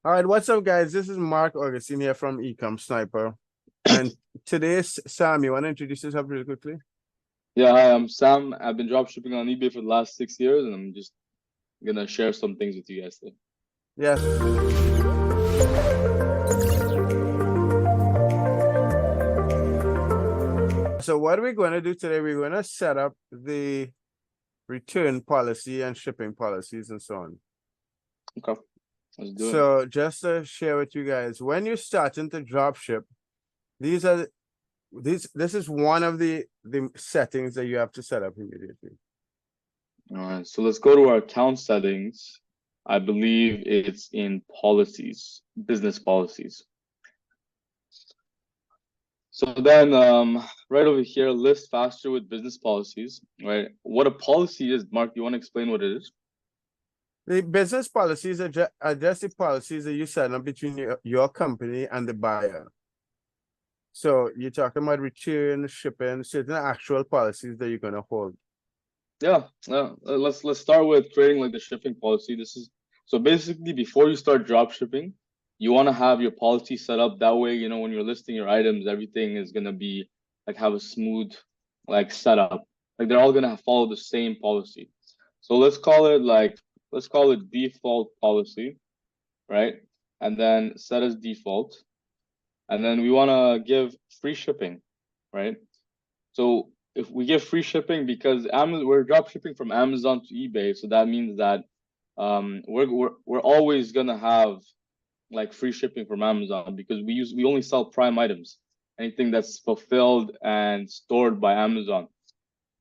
All right, what's up, guys? This is Mark Augustine here from Ecom Sniper. And today's Sam, you want to introduce yourself really quickly? Yeah, hi, I'm Sam. I've been dropshipping on eBay for the last 6 years, and I'm just gonna share some things with you guys today. Yes. So what we're going to do today, we're going to set up the return policy and shipping policies and so on. Okay, let's do it. So just to share with you guys, when you're starting to drop ship, this is one of the settings that you have to set up immediately. All right, so let's go to our account settings. I believe it's in policies, business policies. So then, right over here, list faster with business policies, right? What a policy is, Mark, you want to explain what it is? The business policies are just the policies that you set up between your company and the buyer. So you're talking about return, shipping, certain actual policies that you're gonna hold. Yeah, let's start with creating like the shipping policy. So basically before you start drop shipping, you want to have your policy set up that way, you know, when you're listing your items, everything is gonna be like have a smooth like setup. Like they're all gonna follow the same policy. So let's call it default policy, right? And then set as default. And then we want to give free shipping, right? So if we give free shipping because we're drop shipping from Amazon to eBay, so that means that we're always gonna have like free shipping from Amazon because we only sell Prime items, anything that's fulfilled and stored by Amazon.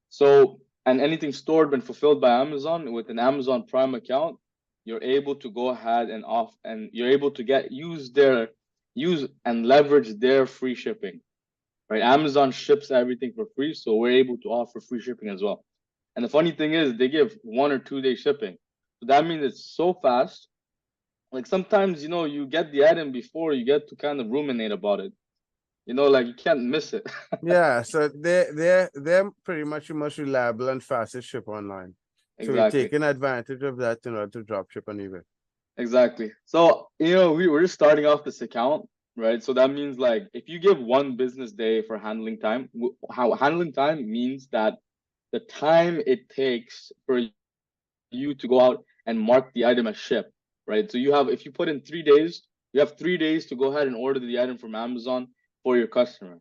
So and anything stored and fulfilled by Amazon with an Amazon Prime account, you're able to go ahead and you're able to use and leverage their free shipping, right? Amazon ships everything for free, so we're able to offer free shipping as well. And the funny thing is, they give 1 or 2 day shipping, so that means it's so fast. Like sometimes, you know, you get the item before you get to kind of ruminate about it. You know, like you can't miss it. Yeah, so they're pretty much the most reliable and fastest ship online. So we're Exactly. taking advantage of that in order to drop ship on eBay. Exactly. So, you know, we're just starting off this account, right? So that means like if you give 1 business day for handling time, how handling time means that the time it takes for you to go out and mark the item as shipped, right? So if you put in 3 days, you have 3 days to go ahead and order the item from Amazon for your customer.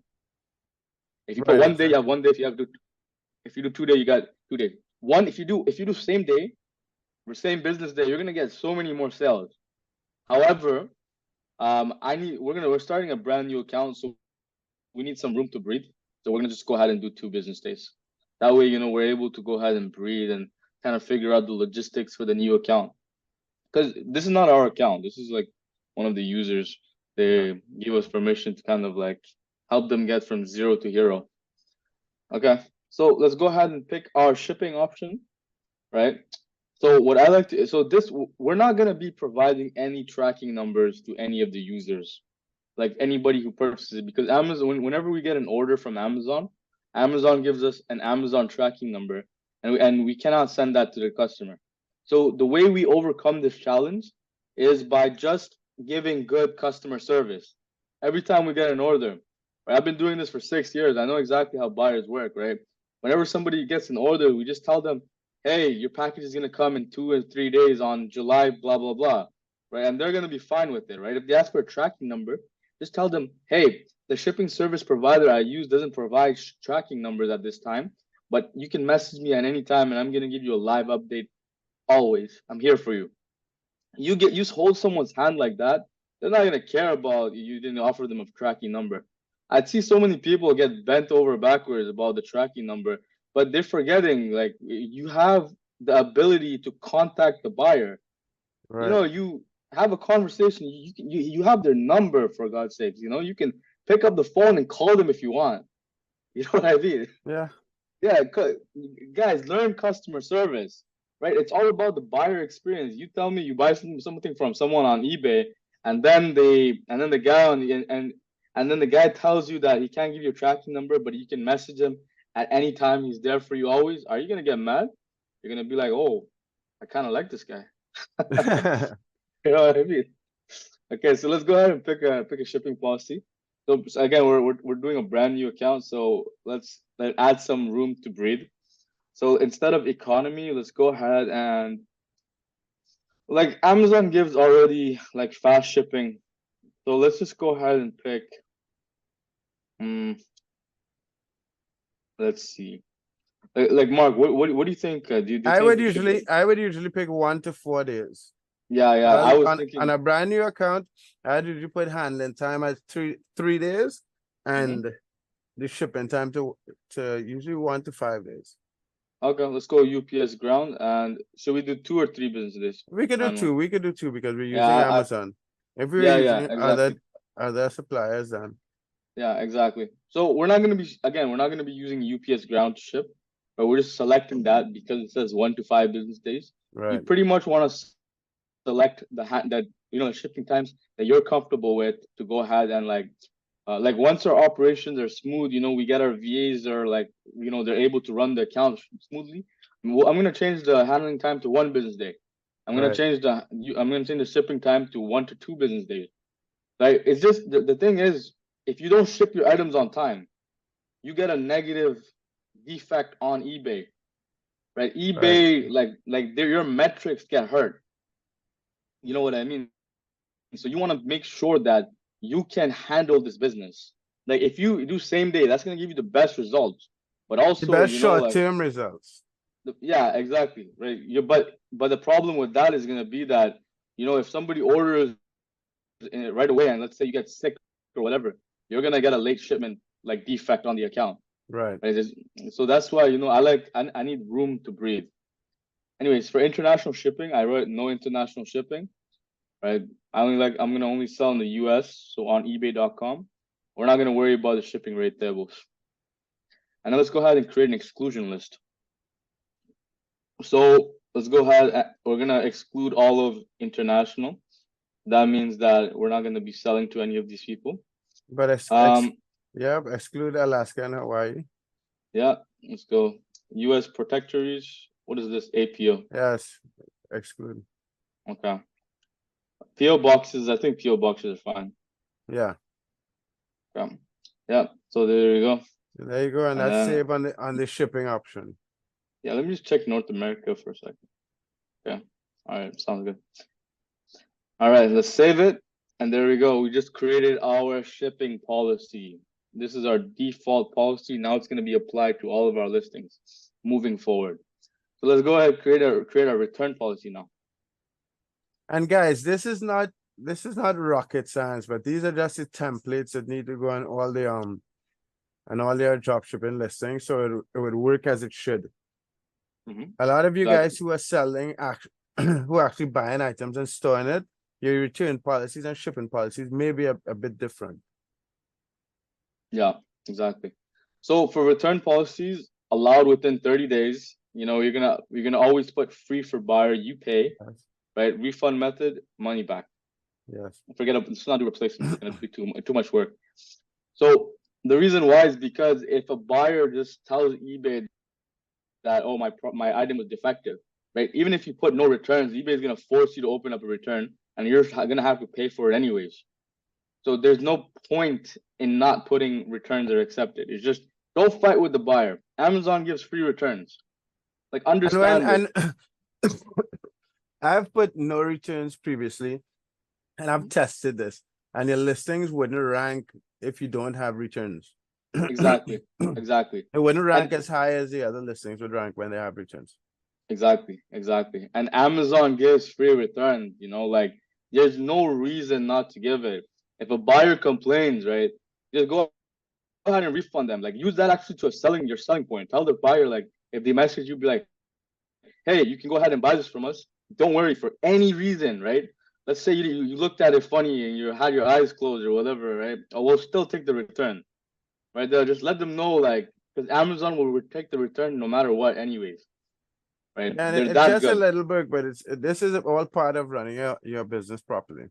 If you put Right, 1 day, you have exactly. 1 day. If you do 2 days, you got 2 days. If you do same day or same business day, you're gonna get so many more sales. However, we're starting a brand new account, so we need some room to breathe. So we're gonna just go ahead and do 2 business days. That way, you know, we're able to go ahead and breathe and kind of figure out the logistics for the new account. Because this is not our account. This is like one of the users. Yeah. They give us permission to kind of like help them get from zero to hero. Okay, so let's go ahead and pick our shipping option, right? So what I like to, so this, we're not gonna be providing any tracking numbers to any of the users, like anybody who purchases it, because Amazon, whenever we get an order from Amazon, Amazon gives us an Amazon tracking number, and we cannot send that to the customer. So the way we overcome this challenge is by just giving good customer service. Every time we get an order, right? I've been doing this for 6 years. I know exactly how buyers work, right? Whenever somebody gets an order, we just tell them, hey, your package is gonna come in 2 or 3 days on July, blah blah blah, right? And they're gonna be fine with it, right? If they ask for a tracking number, just tell them, hey, the shipping service provider I use doesn't provide tracking numbers at this time, but you can message me at any time and I'm going to give you a live update always. I'm here for you. You hold someone's hand like that, they're not going to care about you didn't offer them a tracking number. I'd see so many people get bent over backwards about the tracking number, but they're forgetting like you have the ability to contact the buyer. You Right. know, you have a conversation. You have their number, for God's sakes. You know, you can pick up the phone and call them if you want. You know what I mean? Yeah. Yeah, guys, learn customer service, right? It's all about the buyer experience. You tell me you buy something from someone on eBay, and then the guy and then the guy tells you that he can't give you a tracking number, but you can message him at any time. He's there for you always. Are you gonna get mad? You're gonna be like, oh, I kind of like this guy. You know what I mean? Okay, so let's go ahead and pick a shipping policy. So again, we're doing a brand new account, so let's add some room to breathe. So instead of economy, let's go ahead and like Amazon gives already like fast shipping. So let's just go ahead and pick. Let's see. Like Mark, what do you think? Do you I think would the shipping? usually pick 1 to 4 days. Yeah. Well, I was on thinking. a brand new account, I'd usually put handling time at three days Mhm. and the shipping time to usually 1 to 5 days. Okay, let's go UPS ground. And should we do 2 or 3 business days? We could do Handling. two. We could do two because we're Yeah, using Amazon. If we were yeah, using exactly. other suppliers, then Yeah, exactly. So we're not gonna be using UPS ground to ship, but we're just selecting that because it says 1 to 5 business days. You right, pretty much want to select that the shipping times that you're comfortable with to go ahead and like once our operations are smooth, we get our VAs are like they're able to run the account smoothly. I'm gonna change the handling time to 1 business day. right. I'm gonna change the shipping time to 1 to 2 business days. Like it's just the thing is, if you don't ship your items on time, you get a negative defect on eBay, right? Right. eBay your metrics get hurt. You know what I mean? So you want to make sure that you can handle this business. Like if you do same day, that's gonna give you the best results. But The also, best short-term results. yeah, exactly, right. But the problem with that is gonna be that if somebody orders right away and let's say you get sick or whatever, you're gonna get a late shipment like defect on the account. Right. Right? So that's why I need room to breathe. Anyways, for international shipping, I wrote no international shipping. Right? I'm gonna only sell in the US, so on eBay.com. We're not gonna worry about the shipping rate tables. And then let's go ahead and create an exclusion list. So let's go ahead. We're gonna exclude all of international. That means that we're not gonna be selling to any of these people. But Um, yeah, exclude Alaska and Hawaii. yeah, let's go. US protectorates. What is this? APO. Yes, exclude. Okay. PO boxes. I think PO boxes are fine. Yeah. Okay. Yeah. So there you go. So there you go, and And that's then save on the shipping option. yeah, let me just check North America for a second. Okay. All right. Sounds good. All right. Let's save it. And there we go. We just created our shipping policy. This is our default policy. Now it's going to be applied to all of our listings moving forward. So let's go ahead and create a return policy now. And guys, this is not rocket science, but these are just the templates that need to go on all the and all their dropshipping listings, so it would work as it should. A lot of you Exactly. guys who are selling who are actually buying items and storing it, your return policies and shipping policies may be a bit different. Yeah, exactly. So for return policies allowed within 30 days, you're gonna always put free for buyer, you pay, Yes. right? Refund method, money back. Yes. Let's not do replacement. It's gonna be too much work. So the reason why is because if a buyer just tells eBay that, oh, my item was defective, right? Even if you put no returns, eBay is gonna force you to open up a return, and you're gonna have to pay for it anyways. So there's no point in not putting returns are accepted. It's just don't fight with the buyer. Amazon gives free returns. Like understand it. And I've put no returns previously, and I've tested this, and your listings wouldn't rank if you don't have returns. Exactly. It Exactly. wouldn't rank And as high as the other listings would rank when they have returns. exactly. And Amazon gives free returns, like there's no reason not to give it. If a buyer complains, right, just go ahead and refund them. Like use that actually to your selling point. Tell the buyer, like, if they message you, be like, hey, you can go ahead and buy this from us. Don't worry for any reason, right? Let's say you looked at it funny and you had your eyes closed or whatever, right? We'll still take the return, right? They'll just let them know, like, because Amazon will take the return no matter what, anyways, right? And They're it's that just a good. little bit, but this is all part of running your business properly.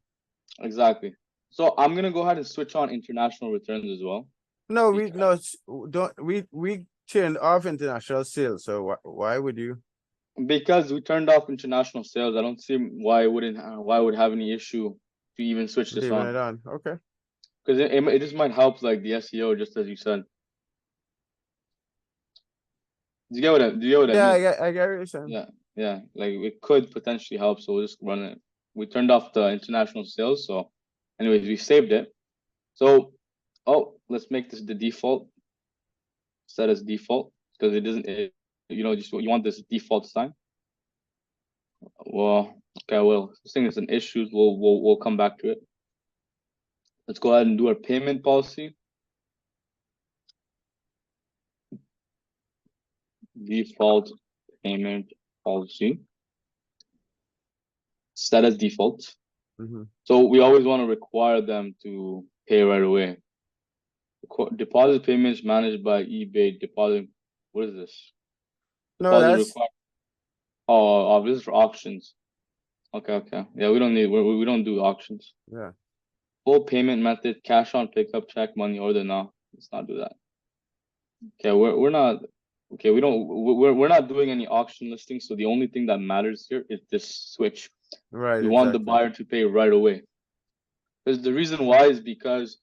Exactly. So I'm gonna go ahead and switch on international returns as well. No, Because don't we turned off international sales. So why would you? Because we turned off international sales, I don't see why it would have any issue to even switch this Leaving it on. on. Okay. Because it just might help like the SEO, just as you said. Do you get what I Yeah, mean? I get what you're saying. Yeah. Like it could potentially help, so we'll just run it. We turned off the international sales, so anyways, we saved it. So, let's make this the default. Set as default because it doesn't. Just you want this default sign. Well, okay. Well, this thing is an issue. We'll come back to it. Let's go ahead and do our payment policy. Default payment policy. Set as default. So we always want to require them to pay right away. Deposit payments managed by eBay. Deposit. What is this? No, Deposit that's required. Oh, this is for auctions. Okay. Yeah, we don't need. We don't do auctions. yeah. Full payment method: cash on pickup, check, money order. No, let's not do that. Okay, we're not. Okay, we're not doing any auction listings. So the only thing that matters here is this switch. Right. We want the Exactly. buyer to pay right away. Because the reason why is because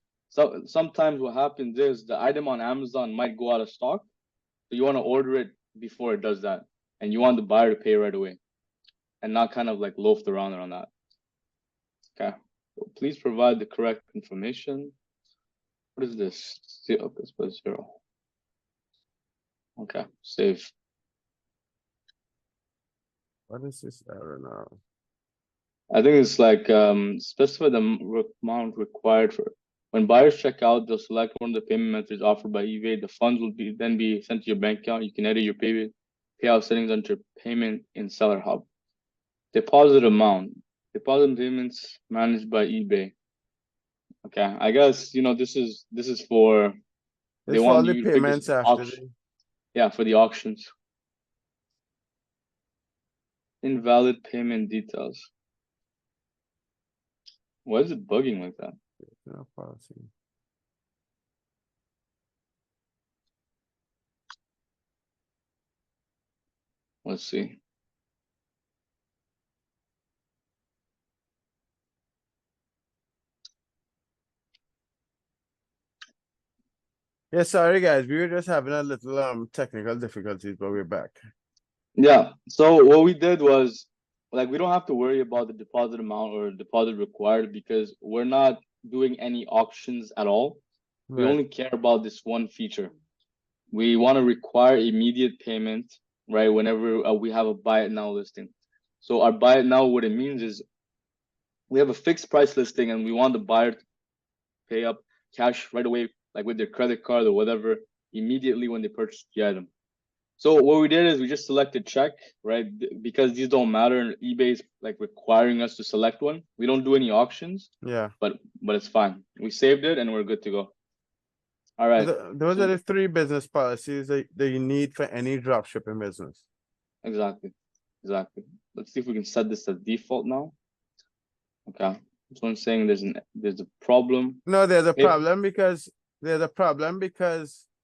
sometimes what happens is the item on Amazon might go out of stock. So you want to order it before it does that. And you want the buyer to pay right away. And not kind of like loafed around on that. Okay. So please provide the correct information. What is this? Zero. Let's put 0. Okay. Save. What is this error now? I think it's like specify the amount required for when buyers check out, they'll select one of the payment methods offered by eBay. The funds will then be sent to your bank account. You can edit your payout settings under payment in Seller Hub. Deposit amount. Deposit payments managed by eBay. Okay, I guess this is for they It's for want all the you to pick this payments after auction. Yeah, for the auctions. Invalid payment details. Why is it bugging like that? no policy. Let's see. Yeah, sorry guys, we were just having a little technical difficulties, but we're back. Yeah. So what we did was we don't have to worry about the deposit amount or deposit required because we're not doing any auctions at all. We Right. only care about this one feature. We want to require immediate payment, right? Whenever we have a buy it now listing. So our buy it now, what it means is we have a fixed price listing and we want the buyer to pay up cash right away, like with their credit card or whatever, immediately when they purchase the item. So what we did is we just selected check, right? Because these don't matter. eBay's requiring us to select one. We don't do any auctions. Yeah. But it's fine. We saved it and we're good to go. All right. Those are the 3 business policies that you need for any dropshipping business. Exactly. Let's see if we can set this as default now. Okay. This one's saying there's a problem. No, there's a problem because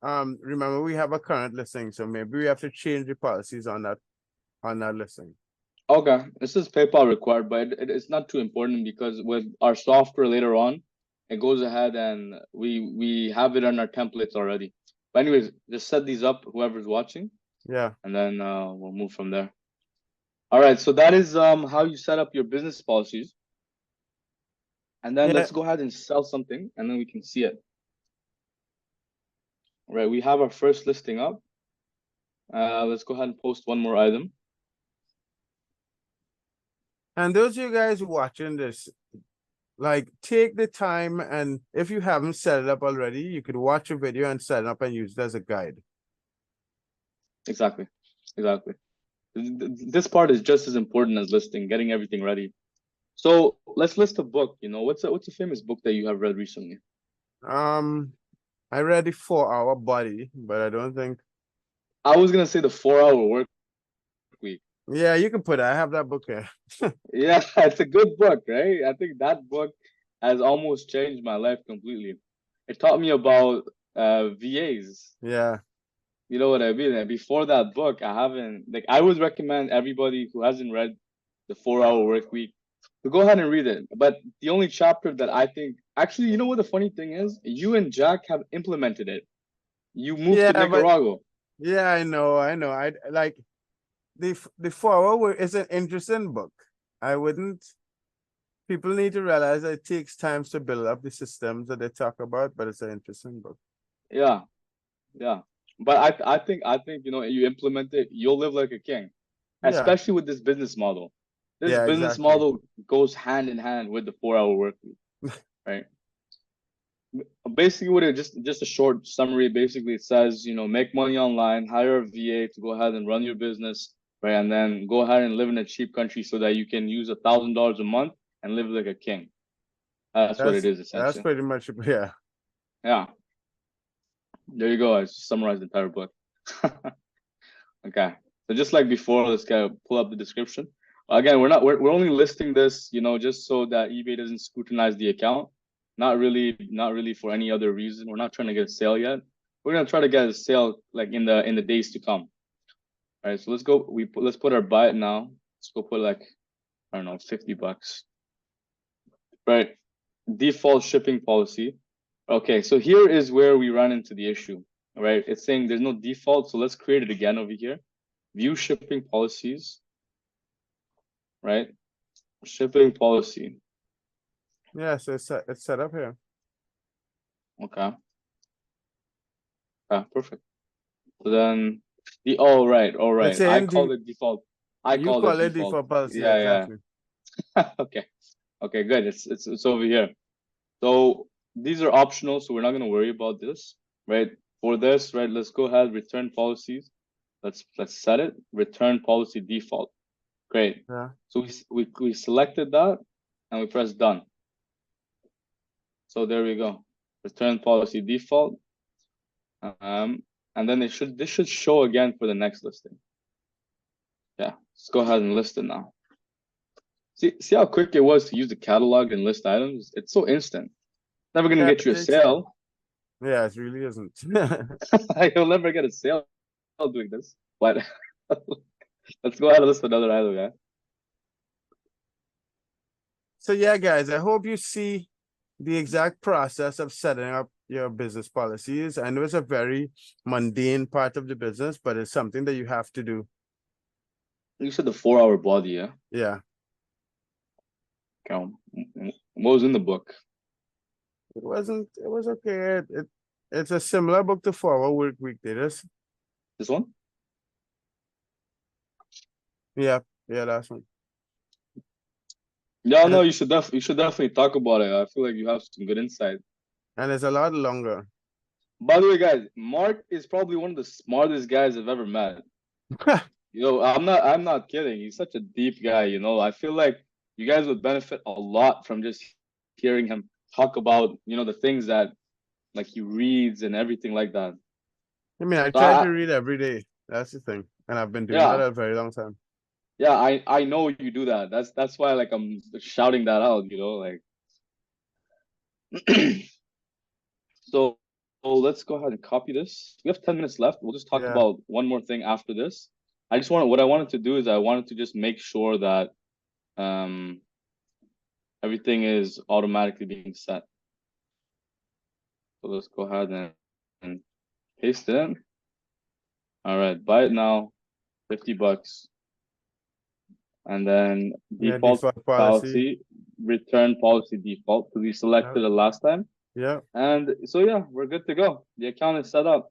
remember we have a current listing, so maybe we have to change the policies on that listing. Okay, this is PayPal required, but it's not too important because with our software later on, it goes ahead and we have it on our templates already. But anyways, just set these up, whoever's watching. Yeah. And then we'll move from there. All right, so that is how you set up your business policies. And then let's go ahead and sell something, and then we can see it. All right, we have our first listing up. Let's go ahead and post one more item. And those of you guys watching this, take the time, and if you haven't set it up already, you could watch a video and set it up and use it as a guide. Exactly. This part is just as important as listing, getting everything ready. So let's list a book. What's a famous book that you have read recently? I read the 4-Hour Body, but I don't think. I was gonna say the 4-Hour Work Week. Yeah, you can put it. I have that book here. Yeah, it's a good book, right? I think that book has almost changed my life completely. It taught me about VAs. Yeah. You know what I mean? And before that book, I haven't like I would recommend everybody who hasn't read the 4 Hour Work Week to go ahead and read it. But the only chapter that I think actually, you know what the funny thing is? You and Jack have implemented it. You moved to Yeah, but Nicaragua. yeah, I know. I like the 4 Hour is an interesting book. I wouldn't. People need to realize that it takes time to build up the systems that they talk about, but it's an interesting book. Yeah, yeah. But I think you implement it, you'll live like a king, Yeah, especially with this business model. This yeah, business exactly. model goes hand in hand with the 4 Hour Work Week, right? Basically, what it just a short summary. Basically, it says, make money online, hire a VA to go ahead and run your business, right? And then go ahead and live in a cheap country so that you can use $1,000 a month and live like a king. That's what it is That's essentially. pretty much yeah. Yeah, there you go. I just summarized the entire book. Okay, so just like before, let's pull up the description. Again, we're only listing this, just so that eBay doesn't scrutinize the account. Not really for any other reason. We're not trying to get a sale yet. We're gonna try to get a sale like in the days to come. All right, so let's go. Let's put our buy it now. Let's go put like, I don't know, $50. Right. Default shipping policy. Okay, so here is where we run into the issue. Right, it's saying there's no default, so let's create it again over here. View shipping policies. Right, shipping policy. Yeah, so it's set up here. Okay. Perfect. So then all right. It's I saying call it default. I you call it call it default. default policy, yeah, Yeah, exactly. yeah. Okay, good. It's over here. So these are optional, so we're not gonna worry about this, right? For this, right, let's go ahead, return policies. Let's set it, return policy default. Great. Yeah. So we selected that and we press done. So there we go. Return policy default. And then this should show again for the next listing. Yeah, let's go ahead and list it now. See how quick it was to use the catalog and list items? It's so instant. Never gonna Yeah, get you a sale. yeah, it really isn't. You'll never get a sale doing this. But let's go ahead and list another item, yeah. So yeah, guys, I hope you see the exact process of setting up your business policies. I know it's a very mundane part of the business, but it's something that you have to do. You said the 4 hour body, yeah? Yeah. Okay. What was in the book? It was okay. It's a similar book to 4 Hour Work Week. This one? Yeah, that's one. Yeah, no, And, you should definitely talk about it. I feel like you have some good insight. and it's a lot longer. By the way, guys, Mark is probably one of the smartest guys I've ever met. I'm not kidding. He's such a deep guy, I feel like you guys would benefit a lot from just hearing him talk about, the things that like he reads and everything like that. I mean, I So try to read every day. That's the thing. And I've been doing that yeah, a very long time. yeah, I know you do that. That's why like I'm shouting that out, like so let's go ahead and copy this. We have 10 minutes left. We'll just talk Yeah. about one more thing after this. What I wanted to do is I wanted to just make sure that everything is automatically being set. So let's go ahead and paste it in. All right, buy it now, $50. And then Yeah, default default policy. policy, return policy default, because we selected it last time. Yeah. And so yeah, we're good to go. The account is set up.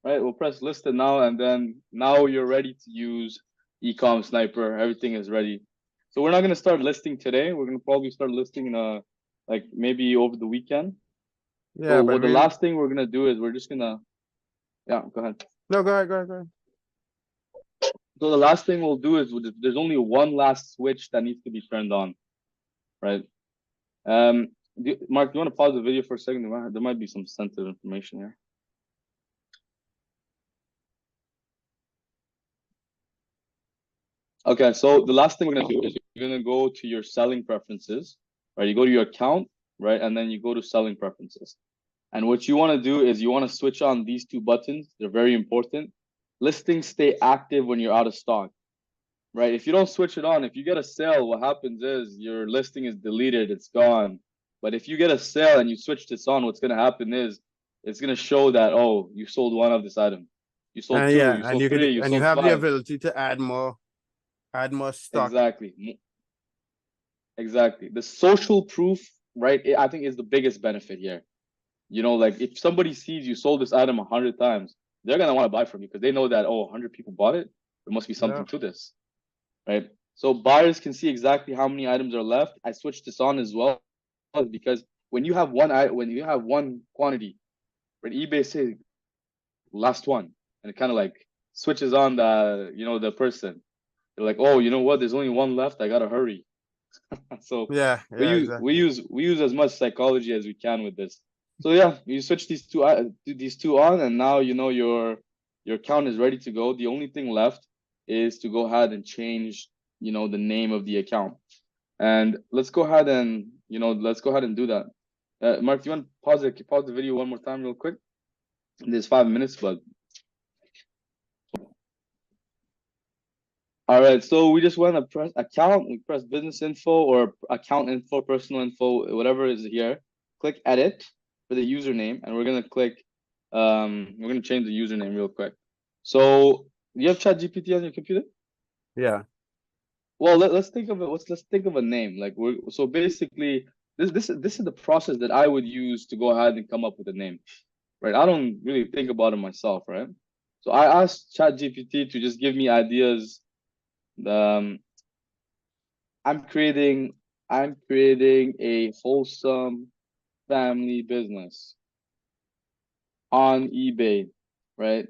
Right, we'll press listed now, and then now you're ready to use Ecom Sniper. Everything is ready. So we're not gonna start listing today. We're gonna probably start listing in like maybe over the weekend. Yeah, So but what the last thing we're gonna do is we're just gonna go ahead. No, go ahead. So the last thing we'll do is there's only one last switch that needs to be turned on, right? Mark, do you want to pause the video for a second? There might be some sensitive information here. Okay, so the last thing we're gonna do is you're gonna go to your selling preferences, right? You go to your account, right, and then you go to selling preferences. And what you want to do is you want to switch on these two buttons. They're very important. Listings stay active when you're out of stock, right? If you don't switch it on, if you get a sale, what happens is your listing is deleted, it's gone. But if you get a sale and you switch this on, what's going to happen is it's going to show that, oh, you sold one of this item. You sold two, yeah, you and sold you could, three, you and you sold have the five. ability to add more stock. Exactly. Exactly. The social proof, right? I think is the biggest benefit here. You know, like if somebody sees you sold this item 100 times, they're gonna want to buy from you because they know that, oh, 100 people bought it. There must be something Yeah. to this, right? So buyers can see exactly how many items are left. I switched this on as well because when you have one quantity, when eBay says last one, and it kind of like switches on the person. They're like, oh, you know what? There's only one left. I gotta hurry. So Yeah, we yeah, use we exactly. use we use as much psychology as we can with this. So yeah, you switch these two on, and now you know your account is ready to go. The only thing left is to go ahead and change the name of the account. And let's go ahead and do that. Mark, do you want to pause the video one more time real quick? There's 5 minutes, but all right. So we just want to press account. We press business info or account info, personal info, whatever is here. Click edit for the username, and we're gonna click. We're gonna change the username real quick. So you have ChatGPT on your computer? Yeah. Well, let's think of it. Let's think of a name. Like so basically this is the process that I would use to go ahead and come up with a name, right? I don't really think about it myself, right? So I asked ChatGPT to just give me ideas. Um, I'm creating a wholesome family business on eBay, right?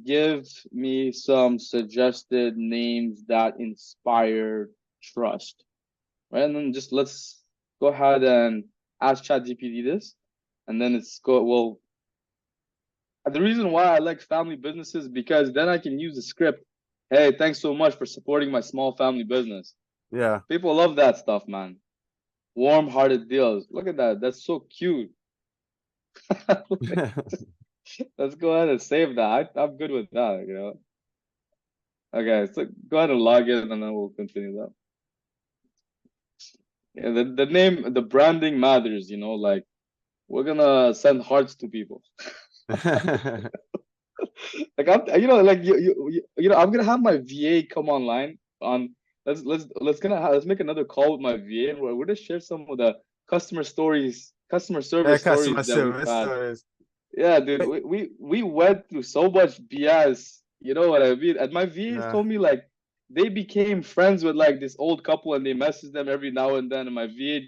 Give me some suggested names that inspire trust, right? And then just let's go ahead and ask ChatGPT this, and then well, the reason why I like family businesses because then I can use the script. Hey, thanks so much for supporting my small family business. Yeah. People love that stuff, man. Warm-hearted deals. Look at that. That's so cute. Let's go ahead and save that. I'm good with that. Okay, so go ahead and log in and then we'll continue that. Yeah, the name, the branding matters, like we're gonna send hearts to people. Like like I'm gonna have my VA come online on let's make another call with my VA and we're gonna share some of the customer Yeah, service customer stories that we've service had. stories. Yeah, dude, Wait, we went through so much BS. You know what I mean? And my VAs yeah. told me like they became friends with like this old couple and they message them every now and then. And my VA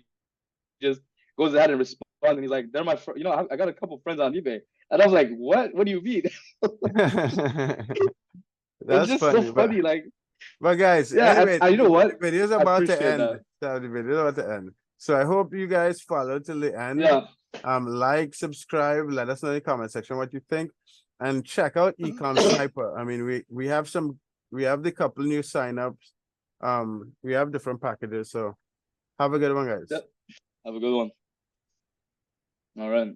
just goes ahead and responds and he's like, "They're my friend. I got a couple friends on eBay." And I was like, "What? What do you mean?" It's That's just so funny, funny. Like, but guys, yeah, anyway, and you know the what? video is I about to appreciate end. that. So the video is about to end. So I hope you guys follow till the end. Yeah. Like, subscribe, let us know in the comment section what you think, and check out Ecom Sniper. I mean, we have the couple new signups. We have different packages. So have a good one, guys. Yep. Have a good one. All right.